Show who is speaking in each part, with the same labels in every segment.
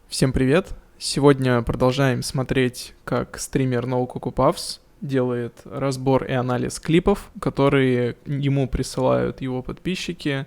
Speaker 1: Всем привет! Сегодня продолжаем смотреть, как стример nokokopuffs делает разбор и анализ клипов, которые ему присылают его подписчики.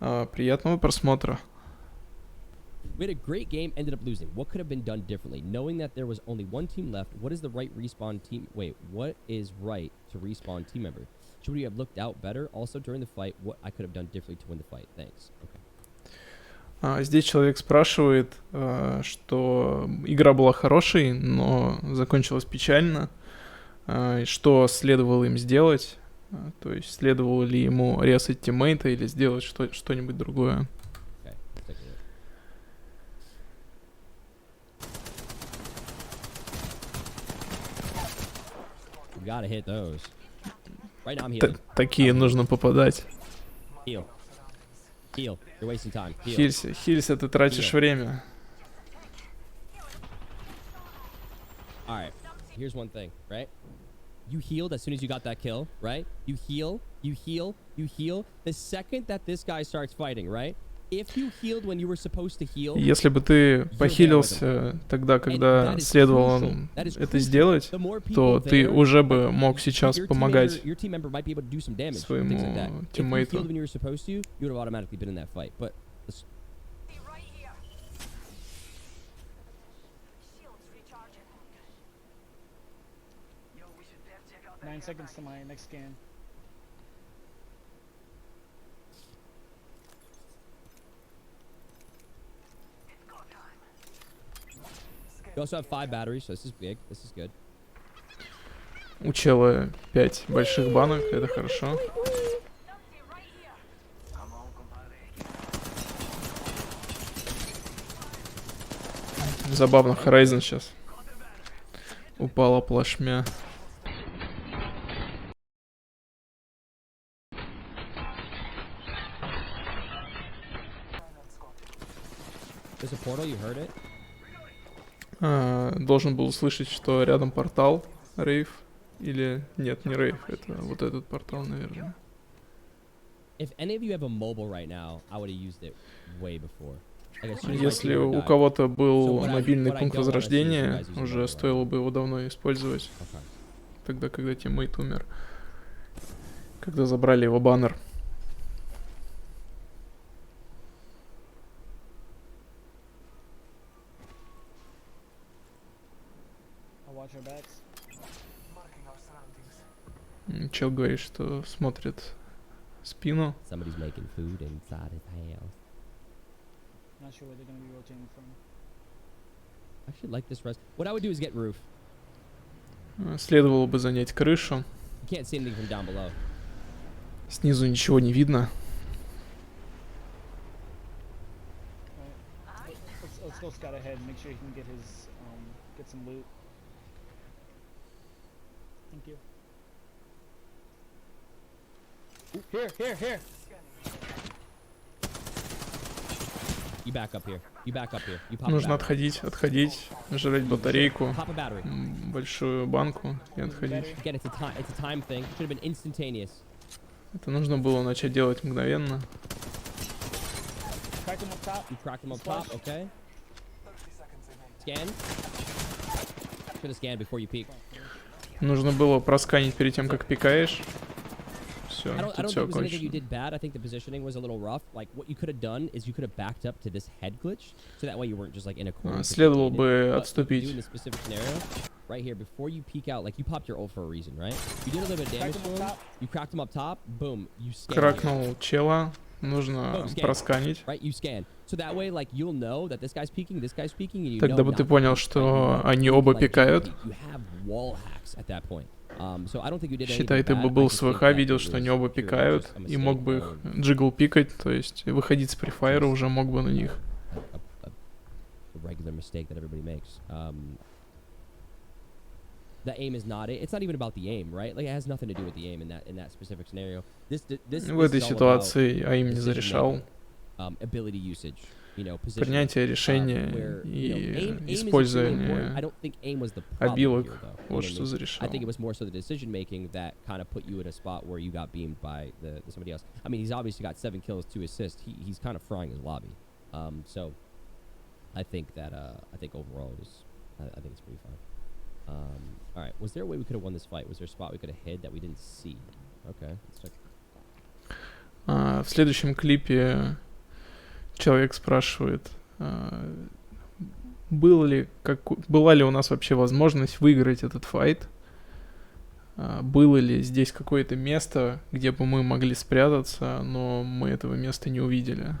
Speaker 1: Приятного просмотра.
Speaker 2: We had a great game, ended up losing. What could have been done differently? Knowing that there was only one team left, what is the right respawn team? Wait, what is right to respawn team member? Should we have looked out better? Also, during the fight, what I could have done differently to win the fight? Thanks. Okay.
Speaker 1: Здесь человек спрашивает, что игра была хорошей, но закончилась печально. Что следовало им сделать? То есть следовало ли ему резать тиммейта или сделать что-нибудь другое?
Speaker 2: Okay, let's take a look. You gotta hit those. Right now I'm healing.
Speaker 1: Такие нужно попадать.
Speaker 2: Heal. Heal. You're wasting time. Heal.
Speaker 1: Хилься, ты тратишь время.
Speaker 2: Alright, here's one thing, right? You healed as soon as you got that kill, right? You heal, you heal, you heal. The second that this guy starts fighting, right? If you healed when you were supposed to heal,
Speaker 1: если бы ты похилился тогда, когда следовало это сделать, то ты уже бы мог сейчас помогать своему тиммейту.
Speaker 3: Nine seconds to my next scan.
Speaker 2: You also have 5 batteries, so this is big. This is good.
Speaker 1: У чела 5 больших банок, это хорошо. Забавно, Horizon сейчас упала плашмя.
Speaker 2: There's a portal, you heard it?
Speaker 1: Должен был услышать, что рядом портал, рейв. Или нет, не рейв, это вот этот портал, наверное.
Speaker 2: If any of you have a mobile right now, I would have used it way before.
Speaker 1: Если у кого-то был мобильный пункт возрождения, уже стоило бы его давно использовать. Тогда, когда тиммейт умер. Когда забрали его баннер.
Speaker 3: Watch our backs.
Speaker 1: Чел говорит, что смотрит спину.
Speaker 2: Somebody's making food inside his house.
Speaker 3: Not sure where they're gonna be rotating from.
Speaker 2: I should like this rest. What I would do is get roof.
Speaker 1: Следовало бы занять крышу.
Speaker 2: You can't see anything from down below.
Speaker 1: Снизу ничего не видно.
Speaker 3: Right. Let's go scout ahead and make sure he can get his get some loot. Thank you. Ooh, here.
Speaker 2: You back up here. You back up here. You pop
Speaker 1: Нужно
Speaker 2: a battery.
Speaker 1: отходить, жрать батарейку,
Speaker 2: Pop a battery.
Speaker 1: большую банку и отходить.
Speaker 2: Again, it's a time thing. It should have been instantaneous.
Speaker 1: Это нужно было начать делать мгновенно.
Speaker 3: Crack him up top.
Speaker 2: You cracked him up top, okay? Scan. Should have scanned before you peek.
Speaker 1: Нужно было просканить перед тем, как пикаешь. Все,
Speaker 2: I don't
Speaker 1: тут
Speaker 2: think
Speaker 1: все
Speaker 2: it was anything you
Speaker 1: окончено.
Speaker 2: did bad. I think the positioning was a little rough. Like what you could have done is you could have backed up to this head glitch, so that way you weren't just like in a corner.
Speaker 1: Следовало бы
Speaker 2: But what you do in
Speaker 1: отступить.
Speaker 2: this specific scenario, right here, before you peek out, like you popped your ult for a reason, right? You did a little bit of damage to him. You cracked him up top. Boom. You scanned.
Speaker 1: Кракнул чела. Нужно просканить.
Speaker 2: Right, you scan. So that way, like you'll know that this guy's peeking, and you know.
Speaker 1: Тогда бы ты понял, что они оба пикают.
Speaker 2: You have wall hacks at that point. So I don't think you did anything
Speaker 1: Считай, ты
Speaker 2: bad.
Speaker 1: бы
Speaker 2: I
Speaker 1: был
Speaker 2: just
Speaker 1: с
Speaker 2: think
Speaker 1: ВХ,
Speaker 2: that
Speaker 1: видел,
Speaker 2: it
Speaker 1: что
Speaker 2: was
Speaker 1: они оба
Speaker 2: purely
Speaker 1: пикают,
Speaker 2: just a
Speaker 1: и
Speaker 2: mistake
Speaker 1: мог бы их
Speaker 2: known
Speaker 1: джигл пикать, то есть выходить с префайра уже мог бы на них.
Speaker 2: a regular mistake that everybody makes. The aim is not it. It's not even about the aim, right? Like it has nothing to do with the aim in that specific scenario. This
Speaker 1: В этой ситуации аим не зарешал.
Speaker 2: Ability usage.
Speaker 1: Принятие решения и использование обилок, вот что зарешало.
Speaker 2: I think it was more so the decision making that kind of put you at a spot where you got beamed by the somebody else. I mean, he's obviously got 7 kills, 2 assists. He's kind of frying his lobby. So I think that I think overall it was I think it's pretty fun. All right, was there a way we could have won this fight? Was there a spot we could have hid that we didn't see? Okay, let's check.
Speaker 1: В следующем клипе человек спрашивает, была ли у нас вообще возможность выиграть этот файт? Было ли здесь какое-то место, где бы мы могли спрятаться, но мы этого места не увидели?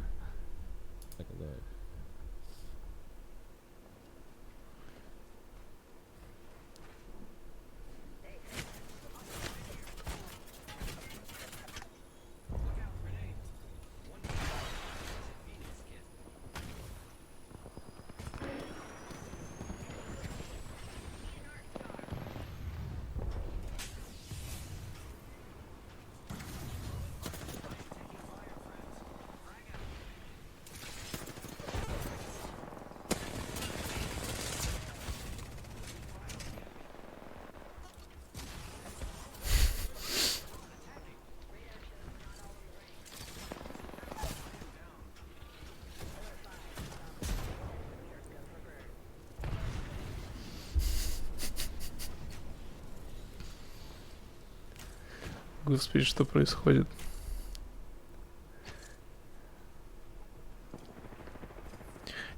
Speaker 1: Господи, что происходит?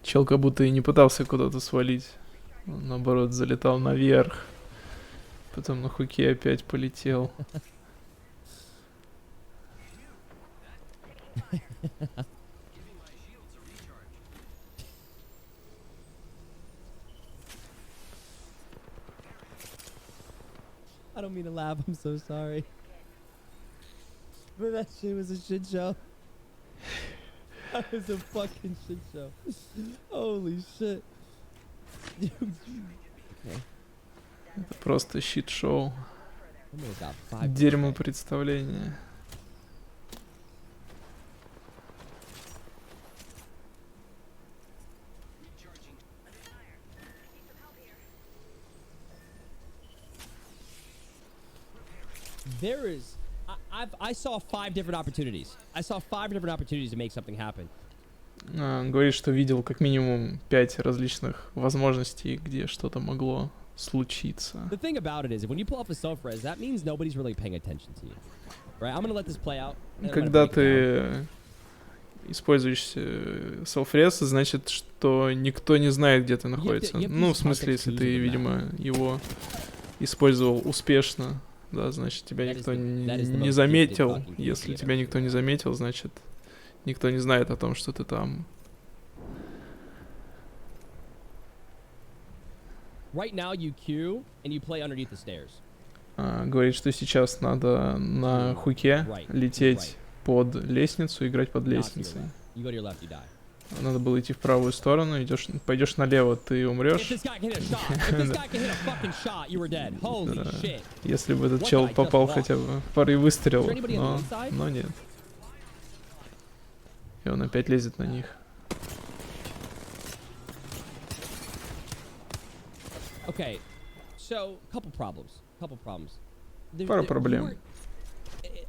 Speaker 1: Чел как будто и не пытался куда-то свалить. Он, наоборот, залетал наверх. Потом на хуке опять полетел.
Speaker 2: I don't mean to laugh, I'm so sorry. But that shit was a shit show. That was a fucking shit show. Holy shit. Okay.
Speaker 1: Это просто щит-шоу.
Speaker 2: I may have got 5.
Speaker 1: Дерьмо представление.
Speaker 2: There is... I saw 5 different opportunities. I saw 5 different opportunities to make something happen.
Speaker 1: Говорит, что видел как минимум 5 различных возможностей, где что-то могло случиться.
Speaker 2: The thing about it is, when you pull off a self-res, that means nobody's really paying attention to you. Right? I'm gonna let this play out.
Speaker 1: Когда ты используешь self-res, значит, что никто не знает, где ты находишься. Ну, в смысле, если ты, видимо, его использовал успешно, да, значит, тебя никто не заметил. Если тебя никто не заметил, значит, никто не знает о том, что ты там.
Speaker 2: Right now you queue and you play underneath the stairs.
Speaker 1: Говорит, что сейчас надо на хуке лететь под лестницу, играть под лестницей.
Speaker 2: You go to your left, you die.
Speaker 1: Надо было идти в правую сторону, пойдешь налево, ты умрешь. Если бы этот чел попал хотя бы в пару выстрелов, но нет. И он опять лезет на них.
Speaker 2: Okay, so couple problems.
Speaker 1: Пару проблем.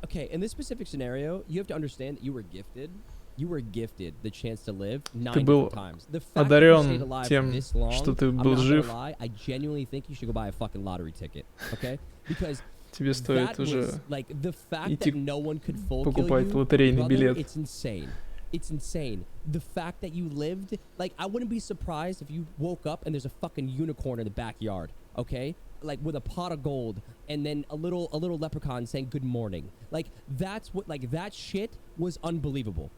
Speaker 2: Okay, in this specific scenario, you have to understand that you were gifted. You were gifted the chance to live 9 different times. The fact that you stayed alive this long,
Speaker 1: что ты
Speaker 2: I'm
Speaker 1: был
Speaker 2: not
Speaker 1: жив.
Speaker 2: gonna lie, I genuinely think you should go buy a fucking lottery ticket, okay? Because
Speaker 1: тебе стоит уже
Speaker 2: like the fact that no one could full
Speaker 1: покупать
Speaker 2: kill you,
Speaker 1: лотерейный билет.
Speaker 2: It's insane. It's insane. The fact that you lived, like I wouldn't be surprised if you woke up and there's a fucking unicorn in the backyard, okay? Like with a pot of gold and then a little leprechaun saying good morning. Like that's what, like that shit was unbelievable.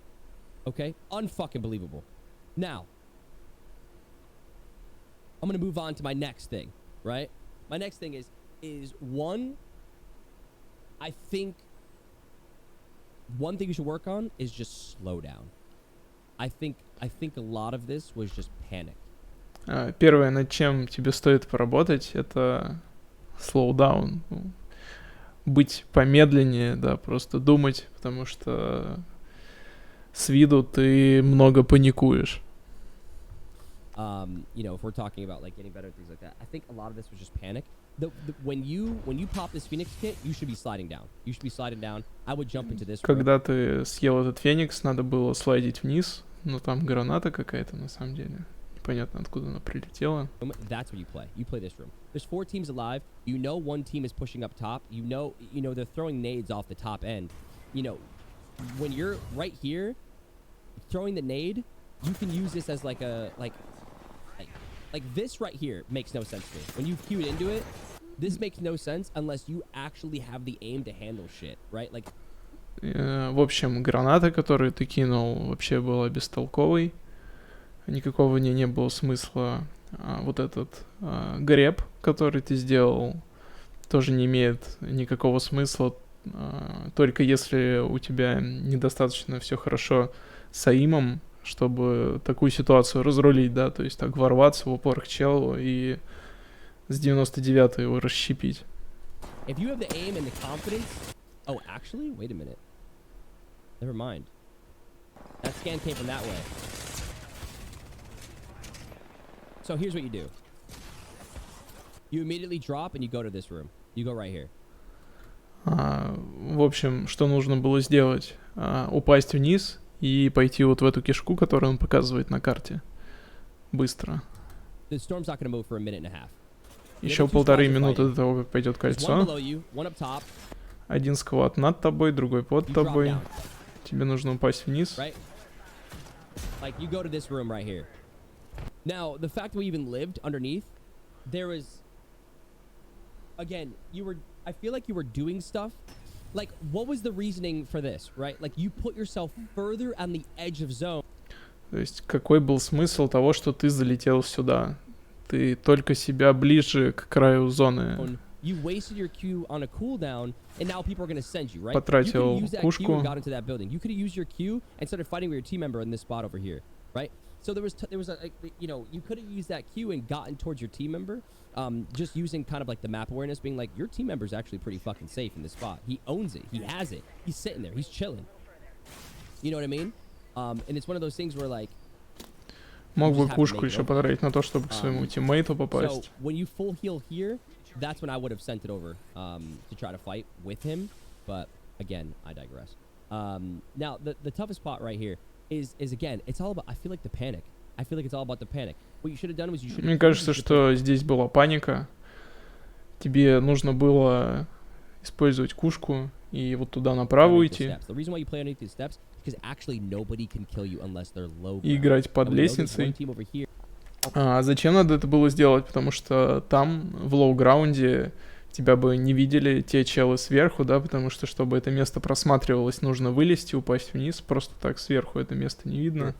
Speaker 2: Okay? Unfucking believable. Now, I'm gonna move on to my next thing, right? My next thing is one, I think one thing you should work on is just slow down. I think a lot of this was just panic.
Speaker 1: Первое, над чем тебе стоит поработать, это slow down. Быть помедленнее, да, просто думать, потому что с виду ты много паникуешь.
Speaker 2: You know, if we're talking about like getting better and things like that, I think a lot of this was just panic. When you pop this Phoenix kit, you should be sliding down. You should be sliding down. I would jump into this.
Speaker 1: Когда ты съел этот Феникс, надо было слайдить вниз, но там граната какая-то на самом деле. непонятно, откуда она прилетела.
Speaker 2: That's what you play. You play this room. There's 4 teams alive. You know one team is pushing up top. You know they're throwing nades off the top end. You know, when you're right here throwing the nade, you can use this as like a like this right here makes no sense to me. When you queued into it, this makes no sense unless you actually have the aim to handle shit, right? Like
Speaker 1: В общем, граната, которую ты кинул, вообще была бестолковой. Никакого в ней не было смысла. Вот этот греб, который ты сделал, тоже не имеет никакого смысла. Только если у тебя недостаточно все хорошо с аимом, чтобы такую ситуацию разрулить, да, то есть так ворваться в упор к челу и с 99-й его расщепить.
Speaker 2: If you have the aim and the confidence... Oh, actually? Wait a minute. Never mind. That scan came from that way. So here's what you do. You immediately drop and you go to this room. You go right here.
Speaker 1: В общем, что нужно было сделать? Упасть вниз и пойти вот в эту кишку, которую он показывает на карте. Быстро.
Speaker 2: The storm's not going to move for a minute and a half.
Speaker 1: Еще 1,5 минуты до того, как пойдет кольцо. Один сквад над тобой, другой под тобой. Тебе нужно упасть вниз.
Speaker 2: Like you go to this room right here. Now, the fact that we even lived underneath, there was... Again, I feel like you were doing stuff. Like, what was the reasoning for this, right? Like, you put yourself further on the edge of zone.
Speaker 1: То есть, какой был смысл того, что ты залетел сюда? Ты только себя ближе к краю зоны
Speaker 2: You wasted your Q on a cooldown, and now people are going to send you, right?
Speaker 1: потратил кушку.
Speaker 2: You got into that building. You could have used your Q and started fighting with your team member in this spot over here, right? So there was you could have used that Q and gotten towards your team member, just using kind of like the map awareness, being like, your team member is actually pretty fucking safe in this spot. He owns it. He has it. He's sitting there. He's chilling. You know what I mean? And it's one of those things where like...
Speaker 1: Мог бы кушку еще потратить на то, чтобы к своему тиммейту попасть.
Speaker 2: So when you full heal here, that's when I would have sent it over to try to fight with him. But again, I digress. Now the toughest spot right here is again, it's all about, I feel like the panic. I feel like it's all about the panic. What you should have done was you should have...
Speaker 1: Мне кажется, что здесь была паника. Тебе нужно было использовать кушку и вот туда направо уйти. И играть под лестницей. А зачем надо это было сделать? Потому что там, в лоу-граунде, тебя бы не видели те челы сверху, да, потому что, чтобы это место просматривалось, нужно вылезти, упасть вниз. Просто так сверху это место не видно.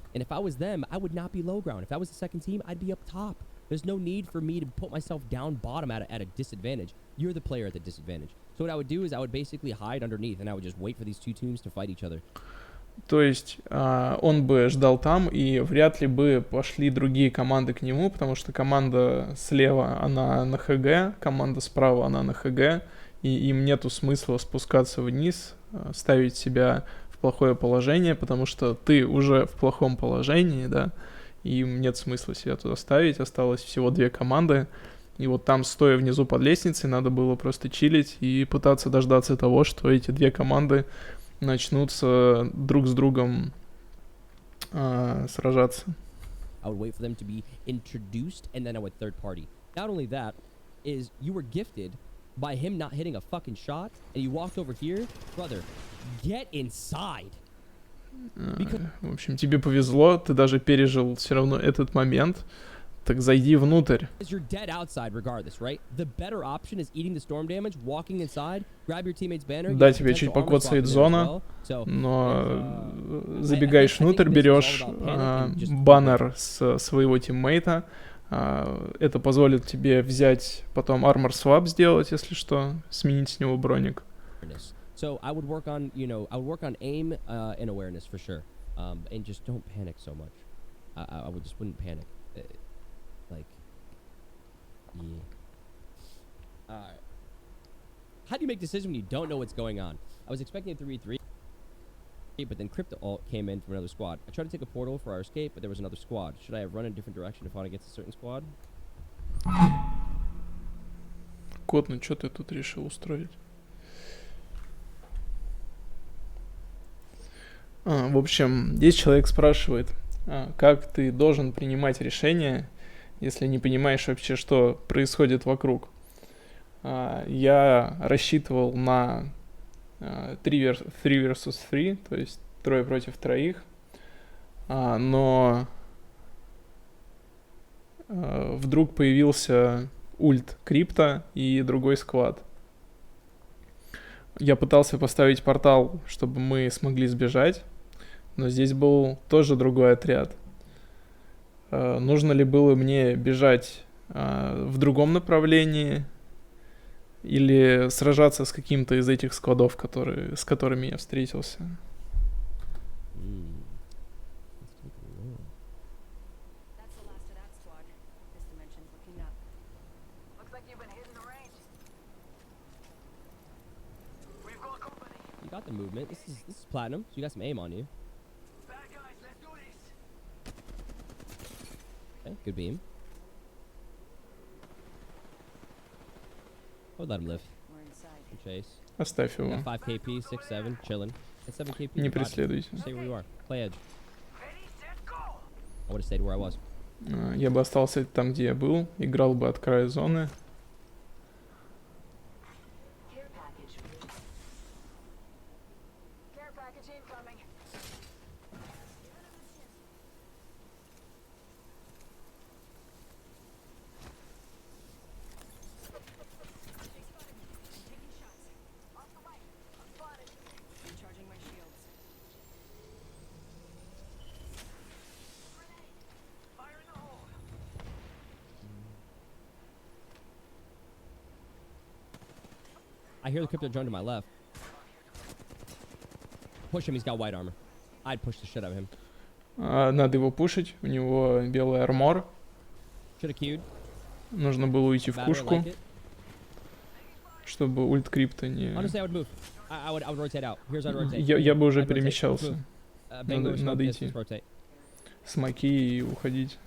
Speaker 2: There's no need for me to put myself down bottom at a disadvantage. You're the player at the disadvantage. So what I would do is I would basically hide underneath, and I would just wait for these two teams to fight each other.
Speaker 1: То есть он бы ждал там, и вряд ли бы пошли другие команды к нему, потому что команда слева, она на ХГ, команда справа, она на ХГ, и им нету смысла спускаться вниз, ставить себя в плохое положение, потому что ты уже в плохом положении, да, и им нет смысла себя туда ставить, осталось всего 2 команды, и вот там, стоя внизу под лестницей, надо было просто чилить и пытаться дождаться того, что эти 2 команды начнутся друг с другом сражаться.
Speaker 2: I would wait for them to be introduced, and then I would third party. Not only that, is you were gifted by him not hitting a fucking shot, and you walked over here, brother, get inside.
Speaker 1: В общем, тебе повезло, ты даже пережил все равно этот момент. Так зайди внутрь. Да, тебе чуть покоцает зона, но забегаешь внутрь, берешь баннер с своего тиммейта. Это позволит тебе взять потом armor swap сделать, если что, сменить с него броник.
Speaker 2: So I would work on, aim and awareness for sure, and just don't panic so much. I would just wouldn't panic, like, yeah. Alright. How do you make decisions when you don't know what's going on? I was expecting a 3v3, but then Crypto Alt came in from another squad. I tried to take a portal for our escape, but there was another squad. Should I have run in a different direction to fight against a certain squad?
Speaker 1: Кот, ну что ты тут решил устроить? В общем, здесь человек спрашивает, как ты должен принимать решения, если не понимаешь вообще, что происходит вокруг. Я рассчитывал на 3 versus 3, то есть трое против троих, но вдруг появился ульт крипта и другой сквад. Я пытался поставить портал, чтобы мы смогли сбежать, но здесь был тоже другой отряд. Нужно ли было мне бежать в другом направлении или сражаться с каким-то из этих складов, с которыми я встретился?
Speaker 2: You got the movement. This is platinum, so you got some aim on you. Okay, good beam. I would let him live. Good chase.
Speaker 1: Оставь его.
Speaker 2: Got 5 KP, 6, 7, chilling. At 7 KP.
Speaker 1: Не преследуйте.
Speaker 2: Stay where you are. Play edge. I would have stayed where I was.
Speaker 1: Я бы остался там, где я был, играл бы от края зоны.
Speaker 2: I hear the crypto drone to my left. Push him, he's got white armor. I'd push the shit out of him.
Speaker 1: Надо его пушить, у него белый армор.
Speaker 2: Should have queued.
Speaker 1: Нужно было уйти в
Speaker 2: Battery,
Speaker 1: пушку,
Speaker 2: like it.
Speaker 1: чтобы ульт крипта не...
Speaker 2: Honestly, I would move. I would rotate out. Here's how to rotate.
Speaker 1: Я бы уже
Speaker 2: I'd rotate.
Speaker 1: перемещался.
Speaker 2: Move. Bang, move, smoke
Speaker 1: Надо
Speaker 2: this,
Speaker 1: идти.
Speaker 2: just rotate.
Speaker 1: Смоки и уходить.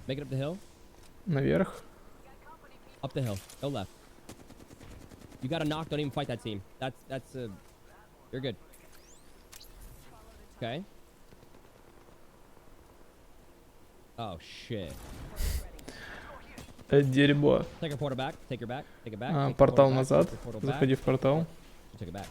Speaker 2: Make it up the hill.
Speaker 1: Наверх.
Speaker 2: Up the hill. Go left. You got a knock. Don't even fight that team. That's you're good. Okay. Oh shit.
Speaker 1: Дерьмо.
Speaker 2: Take your portal back. Take your back. Take it back. Take your
Speaker 1: Портал
Speaker 2: portal back,
Speaker 1: назад.
Speaker 2: take your portal back.
Speaker 1: Заходи в портал.
Speaker 2: Take it back.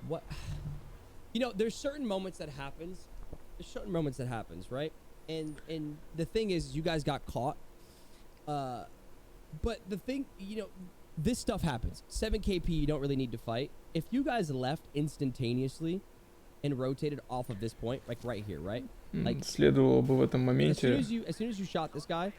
Speaker 2: What? You know, there's certain moments that happens. There's certain moments that happens, right? And the thing is, you guys got caught. But the thing, you know, this stuff happens. 7 KP, you don't really need to fight. If you guys left instantaneously and rotated off of this point, like right here, right? Like,
Speaker 1: следовало бы в этом моменте
Speaker 2: as soon as you shot this guy,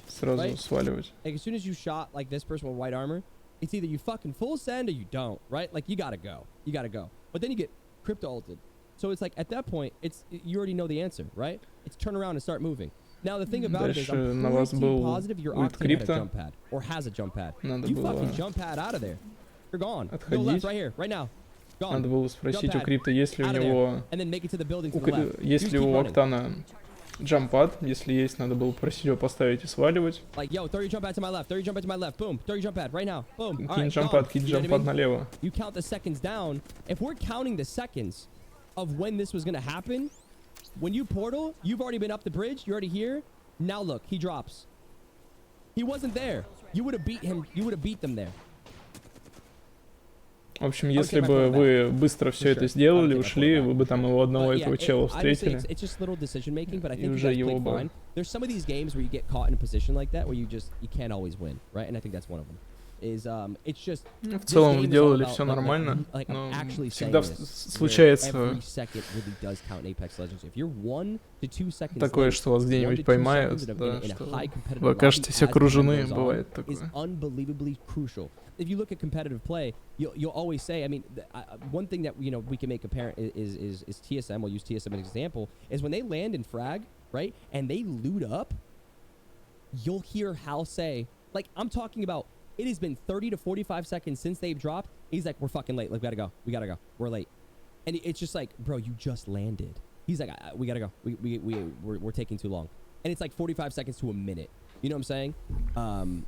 Speaker 1: сразу
Speaker 2: right?
Speaker 1: сваливать.
Speaker 2: Like as soon as you shot like this person with white armor, it's either you fucking full send or you don't, right? Like you gotta go. You gotta go. But then you get crypto ulted. So it's like at that point, you already know the answer, right? It's turn around and start moving. Now the thing about it is, I'm pretty positive your Octane had a jump pad or has a jump pad. You fucking jump pad out of there. You're gone. Go left right here, right now. Gone.
Speaker 1: Надо было спросить у крипта, есть ли у него...
Speaker 2: And then make it to the building to the left.
Speaker 1: Есть ли у Октана джампад? Если есть, надо было просить его поставить и сваливать.
Speaker 2: Like, yo, throw your jump pad to my left. Throw your jump pad to my left. Boom. Throw your jump pad right now. Boom.
Speaker 1: Кинь джампад, кинь джампад налево.
Speaker 2: You count the seconds down. If we're counting the seconds of when this was gonna happen, when you portal, you've already been up the bridge. You're already here. Now look, he drops. He wasn't there. You would have beat him. You would have beat them there.
Speaker 1: В общем,
Speaker 2: I would
Speaker 1: если
Speaker 2: take my
Speaker 1: бы
Speaker 2: phone
Speaker 1: вы быстро все
Speaker 2: For
Speaker 1: это
Speaker 2: sure.
Speaker 1: сделали,
Speaker 2: I would take my
Speaker 1: ушли,
Speaker 2: phone
Speaker 1: вы бы там его одного
Speaker 2: But
Speaker 1: этого
Speaker 2: yeah,
Speaker 1: чела
Speaker 2: honestly,
Speaker 1: встретили.
Speaker 2: it's just little decision making, but I
Speaker 1: И
Speaker 2: think you
Speaker 1: уже
Speaker 2: guys
Speaker 1: его
Speaker 2: played
Speaker 1: бы...
Speaker 2: fine. There's some of these games where you get caught in a position like that where you can't always win, right? And I think that's one of them. It's just
Speaker 1: Ну, в
Speaker 2: this
Speaker 1: целом вы
Speaker 2: game is all
Speaker 1: делали
Speaker 2: about,
Speaker 1: все
Speaker 2: like,
Speaker 1: нормально,
Speaker 2: like
Speaker 1: но
Speaker 2: I'm actually saying
Speaker 1: всегда
Speaker 2: this, where
Speaker 1: случается
Speaker 2: every second really does count in Apex Legends. If you're 1 to 2 seconds
Speaker 1: такое,
Speaker 2: late,
Speaker 1: что вас
Speaker 2: 1 to
Speaker 1: где-нибудь
Speaker 2: 2
Speaker 1: поймают,
Speaker 2: seconds
Speaker 1: да,
Speaker 2: in a
Speaker 1: что
Speaker 2: high competitive
Speaker 1: вы
Speaker 2: lobby
Speaker 1: окажетесь
Speaker 2: as the time
Speaker 1: окружены,
Speaker 2: goes on
Speaker 1: бывает
Speaker 2: is
Speaker 1: такое.
Speaker 2: unbelievably crucial. If you look at competitive play, you'll always say, I mean, one thing that we can make apparent is TSM. We'll use TSM as an example. Is when they land in frag, right, and they loot up, you'll hear Hal say, like, I'm talking about. It has been 30 to 45 seconds since they've dropped. He's like, we're fucking late. Like, we gotta go. We're late. And it's just like, bro, you just landed. He's like, we gotta go. We're taking too long. And it's like 45 seconds to a minute. You know what I'm saying?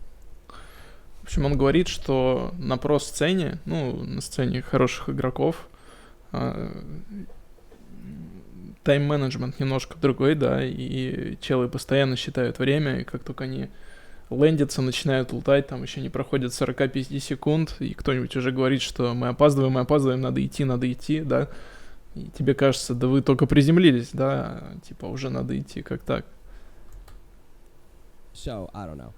Speaker 1: В общем, он говорит, что на про-сцене, ну, на сцене хороших игроков, тайм-менеджмент немножко другой, да, и челы постоянно считают время, и как только они лендятся, начинают лутать, там еще не проходит 40-50 секунд, и кто-нибудь уже говорит, что мы опаздываем, надо идти, да, и тебе кажется, да вы только приземлились, да, типа уже надо идти, как так.
Speaker 2: So, I don't know.